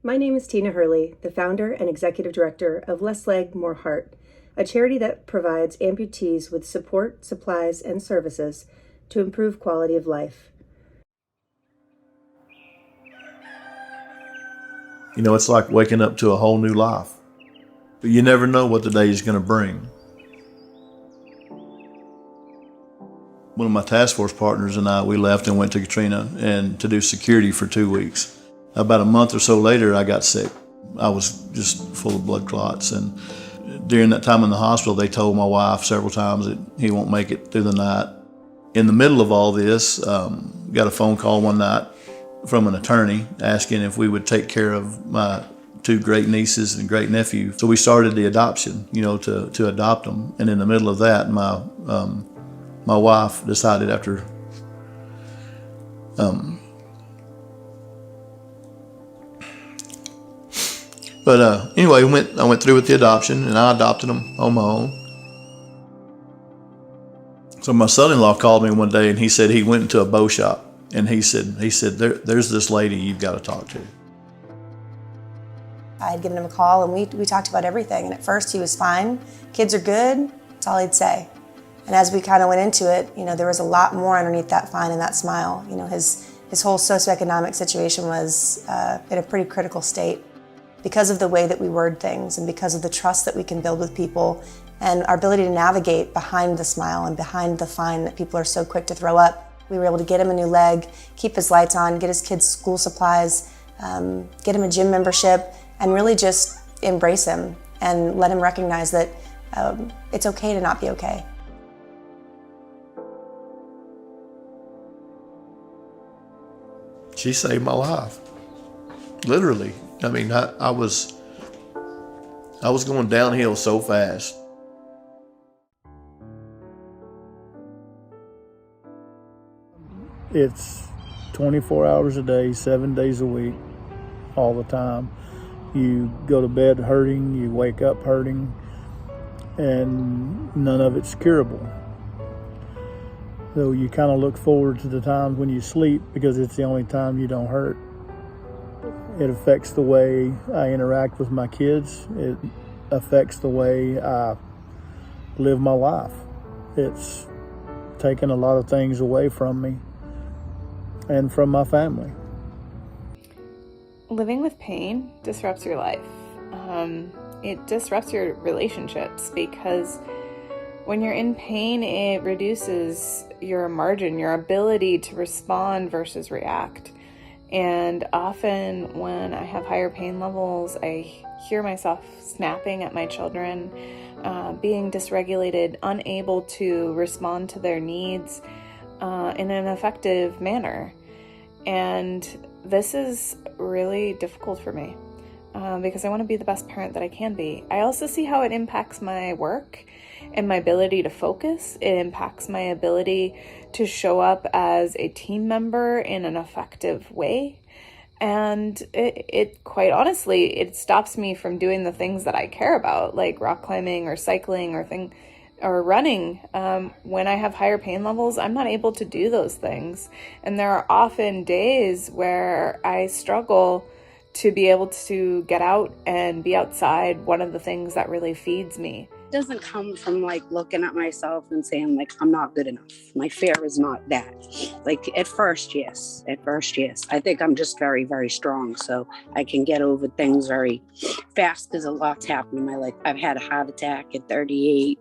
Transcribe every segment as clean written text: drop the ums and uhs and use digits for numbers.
My name is Tina Hurley, the founder and executive director of Less Leg, More Heart, a charity that provides amputees with support, supplies, and services to improve quality of life. You know, it's like waking up to a whole new life. But you never know what the day is going to bring. One of my task force partners and I, we left and went to Katrina and to do security for 2 weeks. About a month or so later, I got sick. I was just full of blood clots. And during that time in the hospital, they told my wife several times that he won't make it through the night. In the middle of all this, got a phone call one night from an attorney asking if we would take care of my 2 great nieces and great nephew. So we started the adoption, to adopt them. And in the middle of that, my wife decided after anyway, I went through with the adoption and I adopted them on my own. So my son-in-law called me one day and he said he went into a bow shop and he said there's this lady you've got to talk to. I had given him a call and we talked about everything, and at first he was fine. Kids are good, that's all he'd say. And as we kind of went into it, there was a lot more underneath that fine and that smile. His whole socioeconomic situation was in a pretty critical state. Because of the way that we word things and because of the trust that we can build with people and our ability to navigate behind the smile and behind the fine that people are so quick to throw up, we were able to get him a new leg, keep his lights on, get his kids school supplies, get him a gym membership, and really just embrace him and let him recognize that it's okay to not be okay. She saved my life, literally. I mean, I was going downhill so fast. It's 24 hours a day, 7 days a week, all the time. You go to bed hurting, you wake up hurting, and none of it's curable. So you kind of look forward to the times when you sleep because it's the only time you don't hurt. It affects the way I interact with my kids. It affects the way I live my life. It's taken a lot of things away from me and from my family. Living with pain disrupts your life. It disrupts your relationships because when you're in pain, it reduces your margin, your ability to respond versus react. And often when I have higher pain levels, I hear myself snapping at my children, being dysregulated, unable to respond to their needs in an effective manner. And this is really difficult for me because I want to be the best parent that I can be. I also see how it impacts my work and my ability to focus. It impacts my ability to show up as a team member in an effective way. And it quite honestly, it stops me from doing the things that I care about, like rock climbing or cycling or running. When I have higher pain levels, I'm not able to do those things. And there are often days where I struggle to be able to get out and be outside, one of the things that really feeds me. It doesn't come from looking at myself and saying I'm not good enough. My fear is not that. At first, yes. I think I'm just very, very strong, so I can get over things very fast because a lot's happened in my life. I've had a heart attack at 38.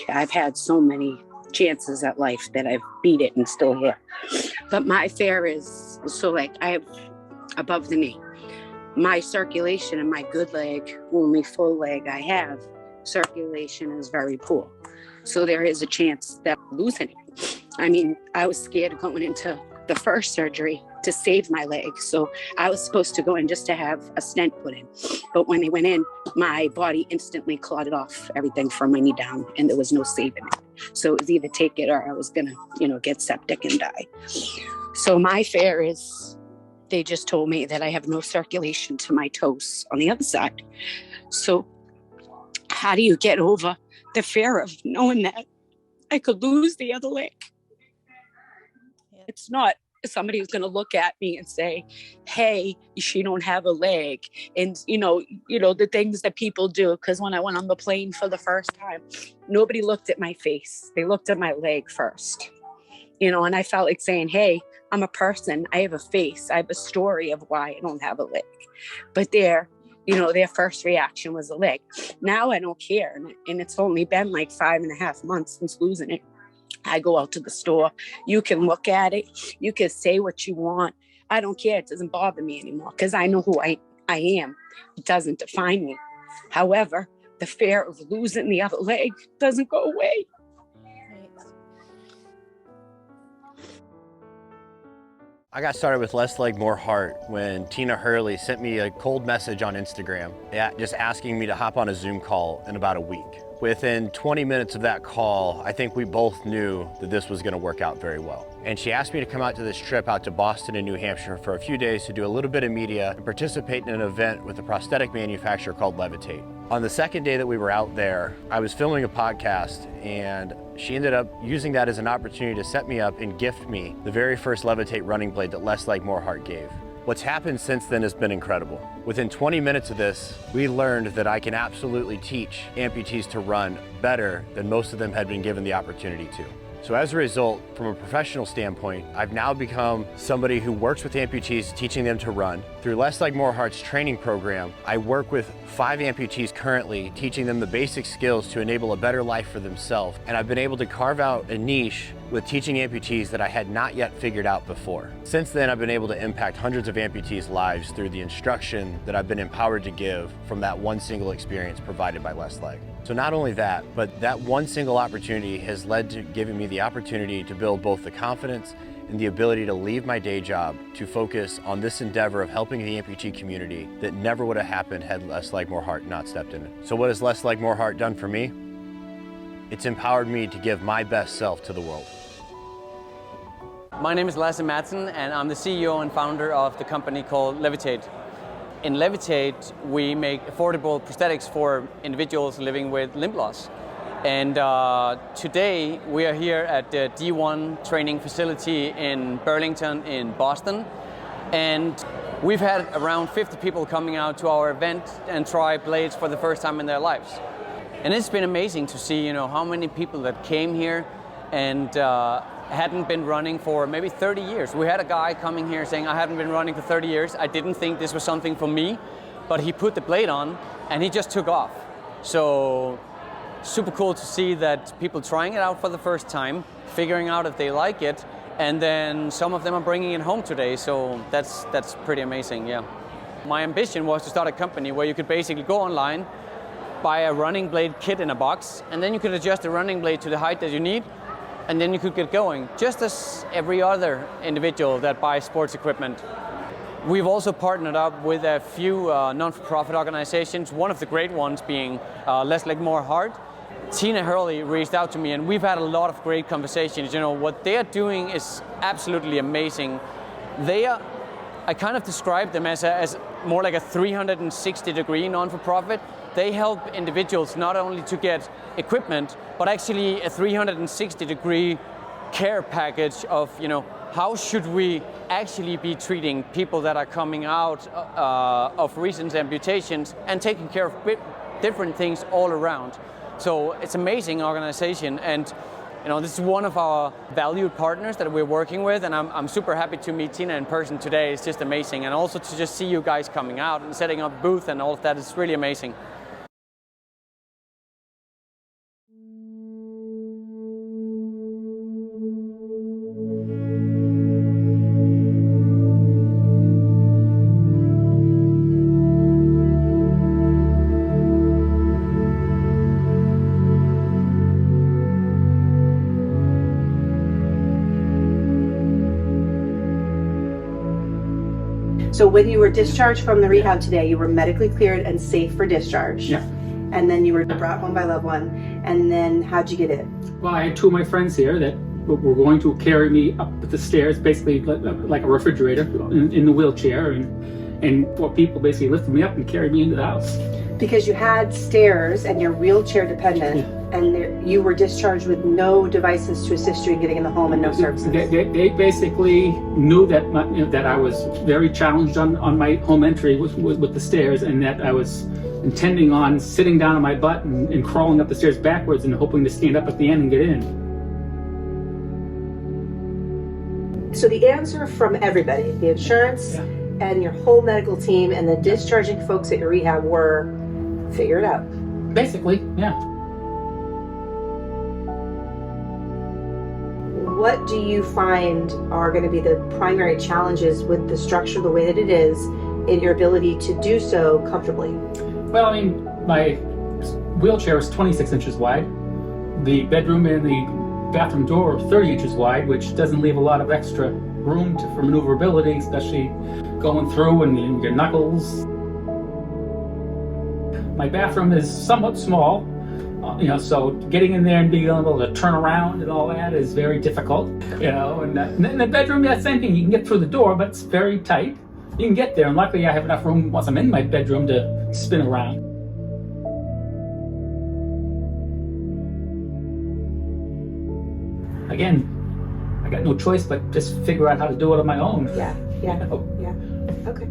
I've had so many chances at life that I've beat it and still here. But my fear is, I have above the knee. My circulation in my good leg, only full leg I have, circulation is very poor. So there is a chance that I'm losing it. I mean, I was scared going into the first surgery to save my leg. So I was supposed to go in just to have a stent put in. But when they went in, my body instantly clotted off everything from my knee down, and there was no saving it. So it was either take it or I was going to, get septic and die. So my fear is they just told me that I have no circulation to my toes on the other side. So how do you get over the fear of knowing that I could lose the other leg? It's not somebody was going to look at me and say, hey, she don't have a leg. And, the things that people do. Because when I went on the plane for the first time, nobody looked at my face. They looked at my leg first, and I felt like saying, hey, I'm a person. I have a face. I have a story of why I don't have a leg. But their first reaction was a leg. Now I don't care. And it's only been like 5.5 months since losing it. I go out to the store. You can look at it. You can say what you want. I don't care. It doesn't bother me anymore because I know who I am. It doesn't define me. However, the fear of losing the other leg doesn't go away. I got started with Less Leg, More Heart when Tina Hurley sent me a cold message on Instagram, just asking me to hop on a Zoom call in about a week. Within 20 minutes of that call, I think we both knew that this was gonna work out very well. And she asked me to come out to this trip out to Boston and New Hampshire for a few days to do a little bit of media and participate in an event with a prosthetic manufacturer called Levitate. On the second day that we were out there, I was filming a podcast and she ended up using that as an opportunity to set me up and gift me the very first Levitate running blade that Less Leg, More Heart gave. What's happened since then has been incredible. Within 20 minutes of this, we learned that I can absolutely teach amputees to run better than most of them had been given the opportunity to. So as a result, from a professional standpoint, I've now become somebody who works with amputees, teaching them to run. Through Less Leg, More Heart's training program, I work with 5 amputees currently, teaching them the basic skills to enable a better life for themselves. And I've been able to carve out a niche with teaching amputees that I had not yet figured out before. Since then, I've been able to impact hundreds of amputees' lives through the instruction that I've been empowered to give from that one single experience provided by Less Leg. So not only that, but that one single opportunity has led to giving me the opportunity to build both the confidence and the ability to leave my day job to focus on this endeavor of helping the amputee community that never would have happened had Less Leg, More Heart not stepped in it. So what has Less Leg, More Heart done for me? It's empowered me to give my best self to the world. My name is Lasse Madsen and I'm the CEO and founder of the company called Levitate. In Levitate, we make affordable prosthetics for individuals living with limb loss. And today we are here at the D1 training facility in Burlington in Boston. And we've had around 50 people coming out to our event and try blades for the first time in their lives. And it's been amazing to see, how many people that came here and hadn't been running for maybe 30 years. We had a guy coming here saying, I haven't been running for 30 years. I didn't think this was something for me, but he put the blade on and he just took off. So super cool to see that people trying it out for the first time, figuring out if they like it, and then some of them are bringing it home today. So that's pretty amazing, yeah. My ambition was to start a company where you could basically go online, buy a running blade kit in a box, and then you could adjust the running blade to the height that you need, and then you could get going, just as every other individual that buys sports equipment. We've also partnered up with a few non-for-profit organizations, one of the great ones being Less Leg, More Heart. Tina Hurley reached out to me and we've had a lot of great conversations. What they are doing is absolutely amazing. I kind of describe them as more like a 360-degree non-for-profit. They help individuals not only to get equipment, but actually a 360-degree care package of, how should we actually be treating people that are coming out of recent amputations and taking care of different things all around. So it's an amazing organization, and this is one of our valued partners that we're working with, and I'm super happy to meet Tina in person today. It's just amazing, and also to just see you guys coming out and setting up a booth and all of that is really amazing. So when you were discharged from the rehab today, you were medically cleared and safe for discharge. Yeah. And then you were brought home by loved one. And then how'd you get it? Well, I had 2 of my friends here that were going to carry me up the stairs, basically like a refrigerator in the wheelchair. And 4 people basically lifted me up and carried me into the house. Because you had stairs and you're wheelchair dependent. Yeah. And you were discharged with no devices to assist you in getting in the home and no services? They basically knew that that I was very challenged on my home entry with the stairs, and that I was intending on sitting down on my butt and crawling up the stairs backwards and hoping to stand up at the end and get in. So the answer from everybody, the insurance and your whole medical team and the discharging folks at your rehab were, figure it out. Basically, yeah. What do you find are going to be the primary challenges with the structure the way that it is in your ability to do so comfortably? Well, I mean, my wheelchair is 26 inches wide. The bedroom and the bathroom door are 30 inches wide, which doesn't leave a lot of extra room for maneuverability, especially going through and your knuckles. My bathroom is somewhat small. So getting in there and being able to turn around and all that is very difficult, and in the bedroom, yeah, same thing. You can get through the door, but it's very tight. You can get there, and luckily I have enough room once I'm in my bedroom to spin around. Again, I got no choice but just figure out how to do it on my own. Yeah. Okay.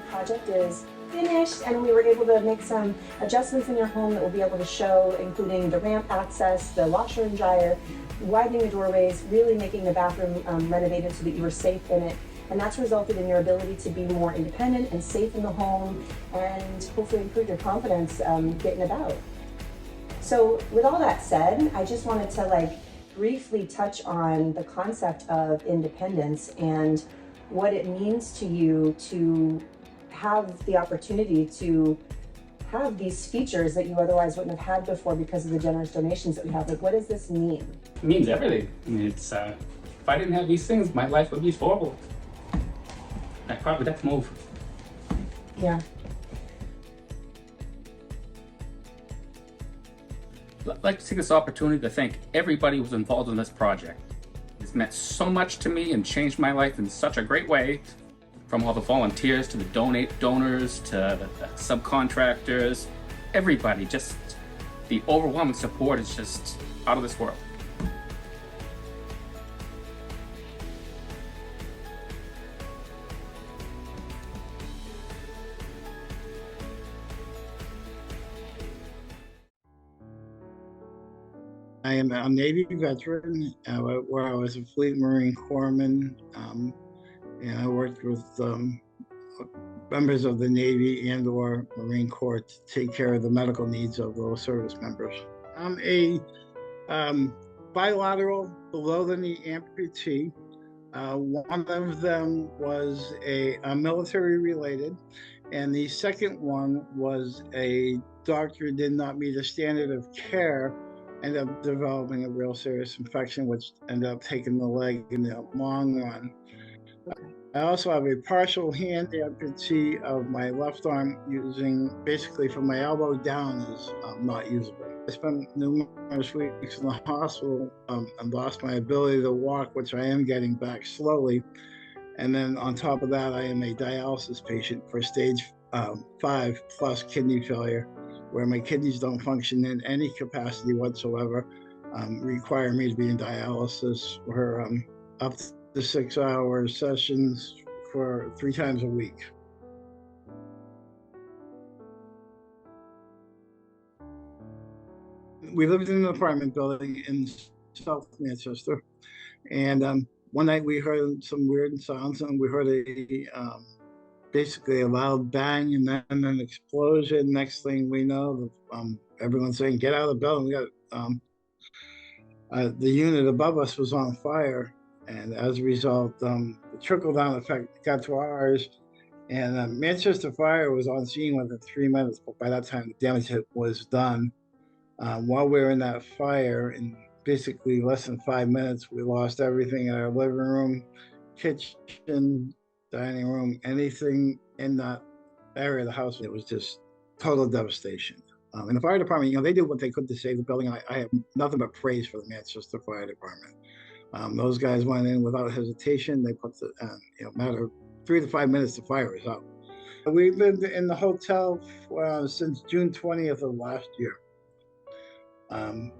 Project is finished, and we were able to make some adjustments in your home that we'll be able to show, including the ramp access, the washer and dryer, widening the doorways, really making the bathroom renovated so that you were safe in it. And that's resulted in your ability to be more independent and safe in the home, and hopefully improve your confidence getting about. So with all that said, I just wanted to briefly touch on the concept of independence and what it means to you to have the opportunity to have these features that you otherwise wouldn't have had before because of the generous donations that we have. What does this mean? It means everything. I mean, it's if I didn't have these things, my life would be horrible. I'd probably have to move. Yeah. I'd like to take this opportunity to thank everybody who was involved in this project. It's meant so much to me and changed my life in such a great way. From all the volunteers to the donors to the subcontractors, everybody, just the overwhelming support is just out of this world. I am a Navy veteran, where I was a Fleet Marine Corpsman. And I worked with members of the Navy and/or Marine Corps to take care of the medical needs of those service members. I'm a bilateral below-the-knee amputee. One of them was a military-related, and the second one was a doctor who did not meet a standard of care, ended up developing a real serious infection, which ended up taking the leg in the long run. I also have a partial hand amputee of my left arm, using basically from my elbow down is not usable. I spent numerous weeks in the hospital and lost my ability to walk, which I am getting back slowly. And then on top of that, I am a dialysis patient for stage 5 plus kidney failure, where my kidneys don't function in any capacity whatsoever, require me to be in dialysis for up to 6-hour sessions for 3 times a week. We lived in an apartment building in South Manchester, and one night we heard some weird sounds, and we heard basically a loud bang and then an explosion. Next thing we know, everyone's saying, "Get out of the building." We got the unit above us was on fire, and as a result, the trickle-down effect got to ours. And Manchester Fire was on scene within 3 minutes, but by that time the damage was done. While we were in that fire, in basically less than 5 minutes, we lost everything in our living room, kitchen, dining room, anything in that area of the house. It was just total devastation. And the fire department, they did what they could to save the building. I have nothing but praise for the Manchester Fire Department. Those guys went in without hesitation. They put the, matter of 3 to 5 minutes, the fire is out. We've lived in the hotel since June 20th of last year.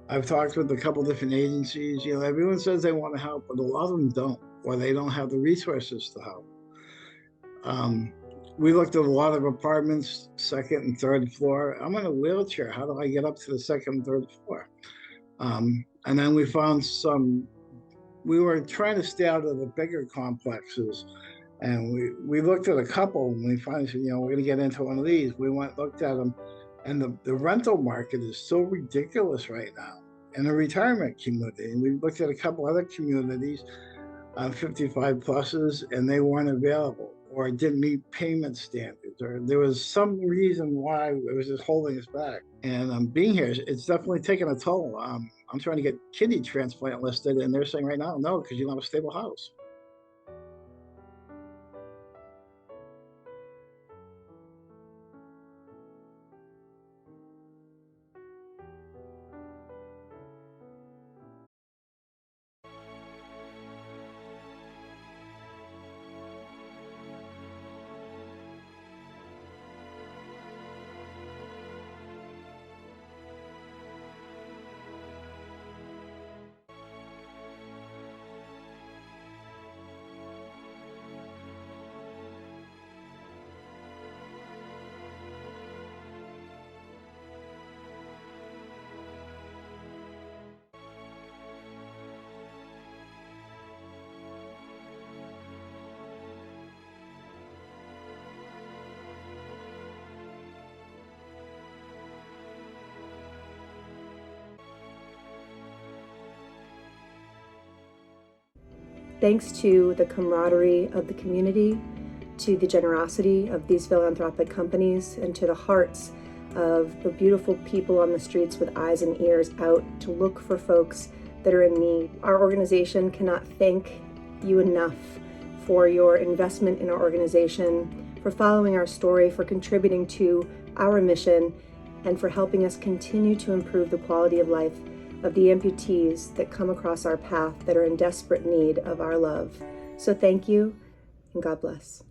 I've talked with a couple different agencies. Everyone says they want to help, but a lot of them don't, or they don't have the resources to help. We looked at a lot of apartments, 2nd and 3rd floor. I'm in a wheelchair. How do I get up to the 2nd and 3rd floor? And then we found we were trying to stay out of the bigger complexes. And we looked at a couple, and we finally said, we're going to get into one of these. We looked at them, and the rental market is so ridiculous right now in the retirement community. And we looked at a couple other communities, 55 pluses, and they weren't available or didn't meet payment standards, or there was some reason why it was just holding us back. And being here, it's definitely taken a toll. I'm trying to get kidney transplant listed, and they're saying right now, no, because you don't have a stable house. Thanks to the camaraderie of the community, to the generosity of these philanthropic companies, and to the hearts of the beautiful people on the streets with eyes and ears out to look for folks that are in need. Our organization cannot thank you enough for your investment in our organization, for following our story, for contributing to our mission, and for helping us continue to improve the quality of life of the amputees that come across our path that are in desperate need of our love. So thank you, and God bless.